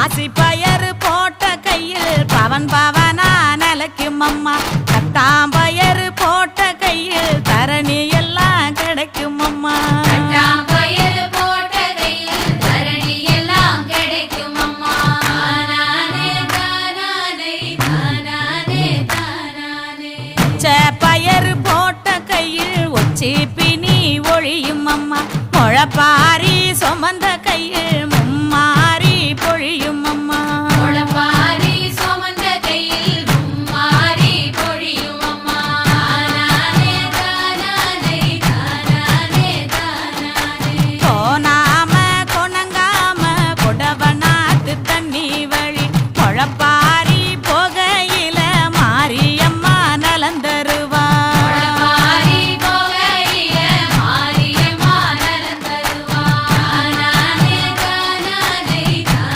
பாசி பயறு போட்ட கையில் பவன் பவனா நிலைக்கும் அம்மா கட்டாம்பயறு போட்ட கையில் தரணி எல்லாம் கிடைக்கும் அம்மா பயறு போட்ட கையில் ஒச்சி பிணி ஒழியும் அம்மா முழப்பாரி சுமந்த கையில்